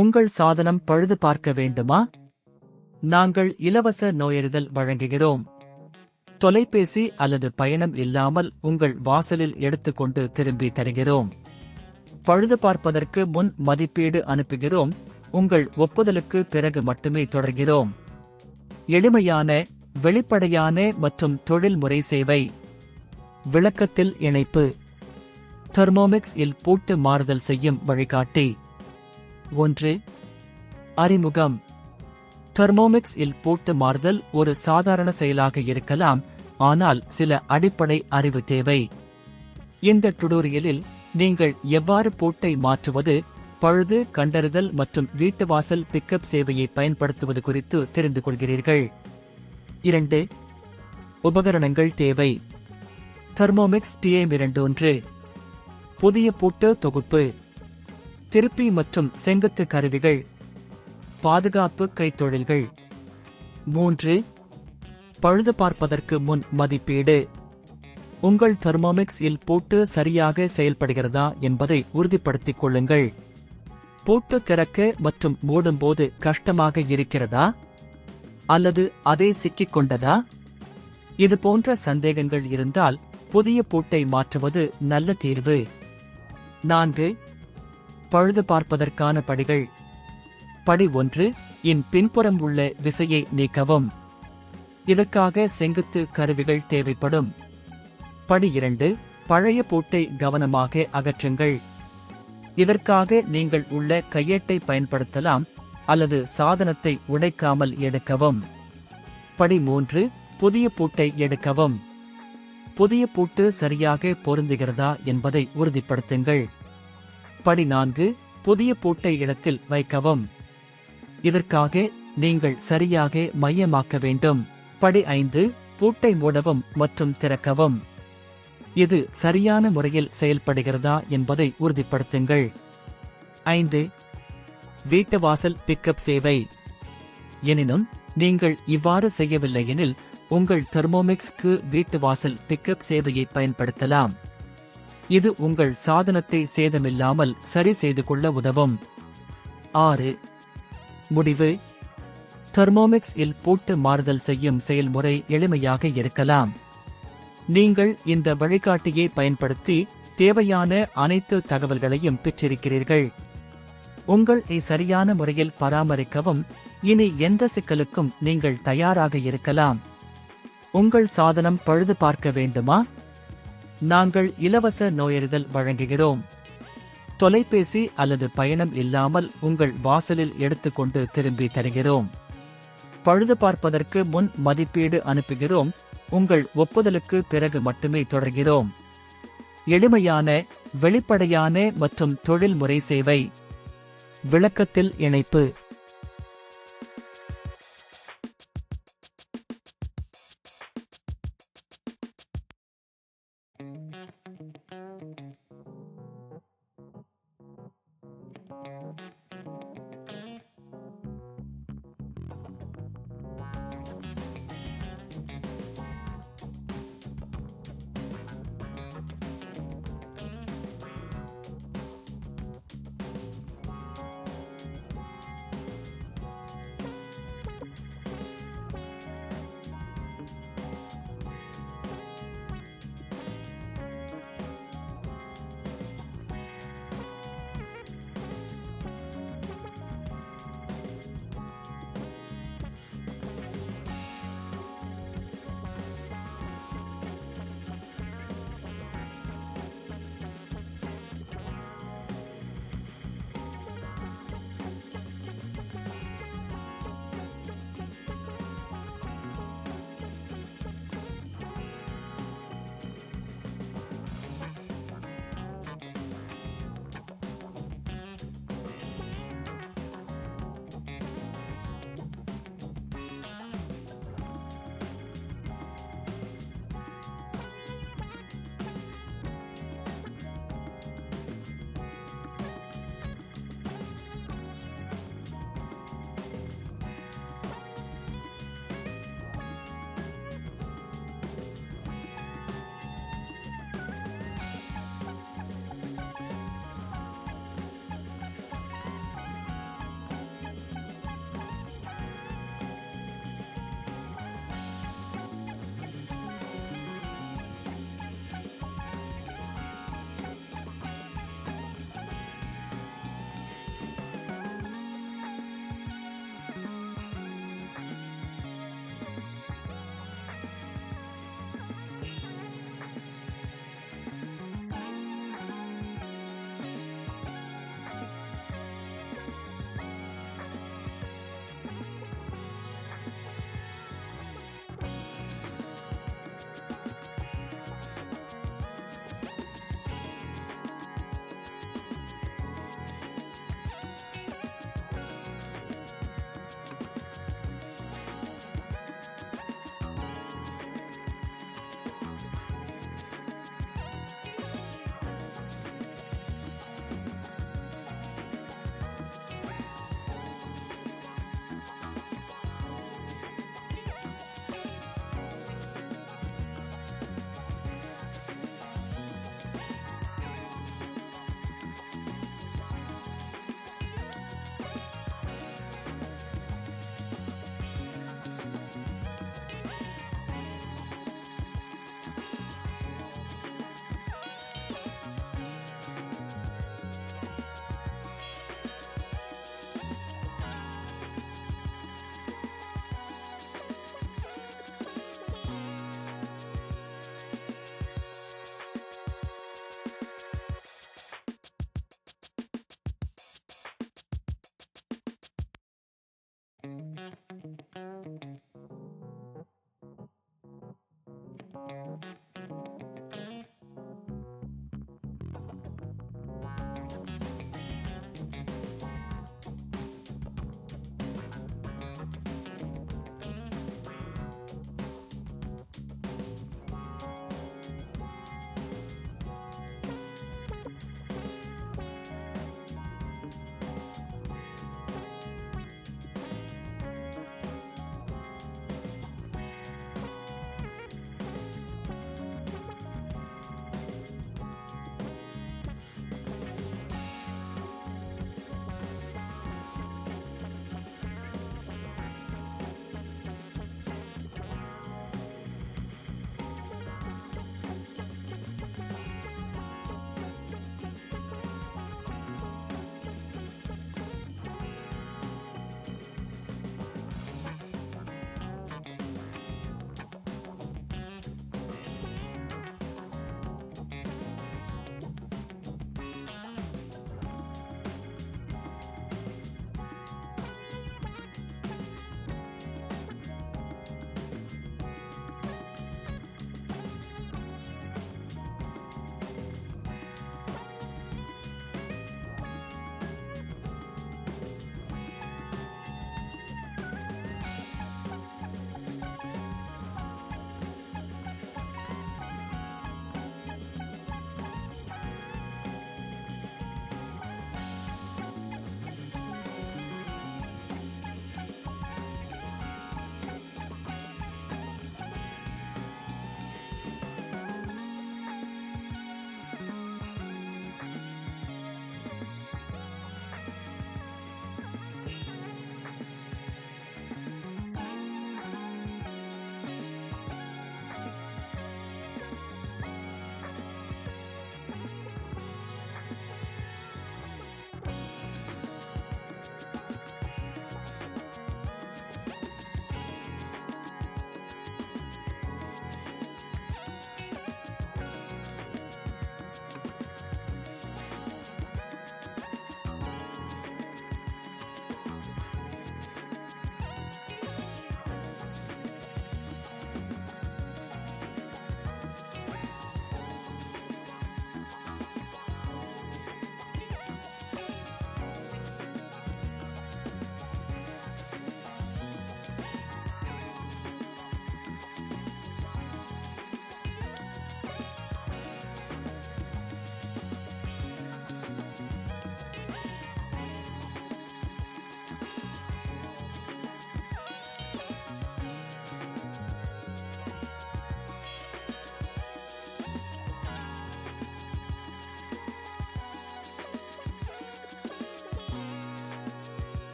உங்கள் சாதனம் பழுது பார்க்க வேண்டுமா? நாங்கள் இலவச நோயறிதல் வழங்குகிறோம். தொலைபேசி அல்லது பயணம் இல்லாமல் உங்கள் வாசலில் எடுத்துக்கொண்டு திரும்பி தருகிறோம். பழுது பார்ப்பதற்கு முன் மதிப்பீடு அனுப்புகிறோம். உங்கள் ஒப்புதலுக்கு பிறகு மட்டுமே தொடர்கிறோம். எளிமையான, வெளிப்படையான மற்றும் தொழில்முறை சேவை. விளக்கத்தில் இணைப்பு. தெர்மோமிக்ஸ் இல் பூட்டு மாறுதல் செய்யும் வழிகாட்டி. 1. அறிமுகம். தெர்மோமிக்ஸ் இல் பூட்டு மாறுதல் ஒரு சாதாரண செயலாக இருக்கலாம், ஆனால் சில அடிப்படை அறிவு தேவை. இந்த டுடோரியலில் நீங்கள் எவ்வாறு பூட்டை மாற்றுவது, பழுது கண்டறிதல் மற்றும் வீட்டு வாசல் பிக்கப் சேவையை பயன்படுத்துவது குறித்து தெரிந்து கொள்கிறீர்கள். 2. உபகரணங்கள் தேவை. Thermomix TM21. புதிய பூட்டு தொகுப்பு. திருப்பி மற்றும் செங்குத்து கருவிகள். பாதுகாப்பு கைத்தொழில்கள். 3. பழுது பார்ப்பதற்கு முன் மதிப்பீடு. உங்கள் தெர்மோமிக்ஸ் இல் பூட்டு சரியாக செயல்படுகிறதா என்பதை உறுதிப்படுத்திக் கொள்ளுங்கள். பூட்டு திறக்க மற்றும் மூடும்போது கஷ்டமாக இருக்கிறதா, அல்லது அதே சிக்கிக் கொண்டதா? இது போன்ற சந்தேகங்கள் இருந்தால் புதிய பூட்டை மாற்றுவது நல்ல தீர்வு. 4. பழுது பார்ப்பதற்கான படிகள். படி 1. இன் பின்புறம் உள்ள விசையை நீக்கவும். இதற்காக செங்குத்து கருவிகள் தேவைப்படும். படி 2. பழைய பூட்டை கவனமாக அகற்றுங்கள். இதற்காக நீங்கள் உள்ள கையேட்டை பயன்படுத்தலாம் அல்லது சாதனத்தை உடைக்காமல் எடுக்கவும். படி 3. புதிய பூட்டை எடுக்கவும். புதிய பூட்டு சரியாக பொருந்துகிறதா என்பதை உறுதிப்படுத்துங்கள். படி 4. புதிய பூட்டை இடத்தில் வைக்கவும். இதற்காக நீங்கள் சரியாக மையமாக்க வேண்டும். படி 5. பூட்டை மூடவும் மற்றும் திறக்கவும். இது சரியான முறையில் செயல்படுகிறதா என்பதை உறுதிப்படுத்துங்கள். 5. வீட்டு வாசல் பிக்கப் சேவை. எனினும் நீங்கள் இவ்வாறு செய்யவில்லை எனில் உங்கள் தெர்மோமிக்ஸ்க்கு வீட்டு வாசல் பிக்கப் சேவையை பயன்படுத்தலாம். இது உங்கள் சாதனத்தை சேதமில்லாமல் சரி செய்து கொள்ள உதவும். 6. முடிவு. தெர்மோமிக்ஸ் இல் பூட்டு மாறுதல் செய்யும் செயல்முறை எளிமையாக இருக்கலாம். நீங்கள் இந்த வழிகாட்டியை பயன்படுத்தி தேவையான அனைத்து தகவல்களையும் பெற்றிருக்கிறீர்கள். உங்கள் சரியான முறையில் பராமரிக்கவும். இனி எந்த சிக்கலுக்கும் நீங்கள் தயாராக இருக்கலாம். உங்கள் சாதனம் பழுது பார்க்க வேண்டுமா? நாங்கள் இலவச நோயறிதல் வழங்குகிறோம். தொலைபேசி அல்லது பயணம் இல்லாமல் உங்கள் வாசலில் எடுத்துக்கொண்டு திரும்பி தருகிறோம். பழுது பார்ப்பதற்கு முன் மதிப்பீடு அனுப்புகிறோம். உங்கள் ஒப்புதலுக்கு பிறகு மட்டுமே தொடர்கிறோம். எளிமையான, வெளிப்படையான மற்றும் தொழில்முறை சேவை. விளக்கத்தில் இணைப்பு.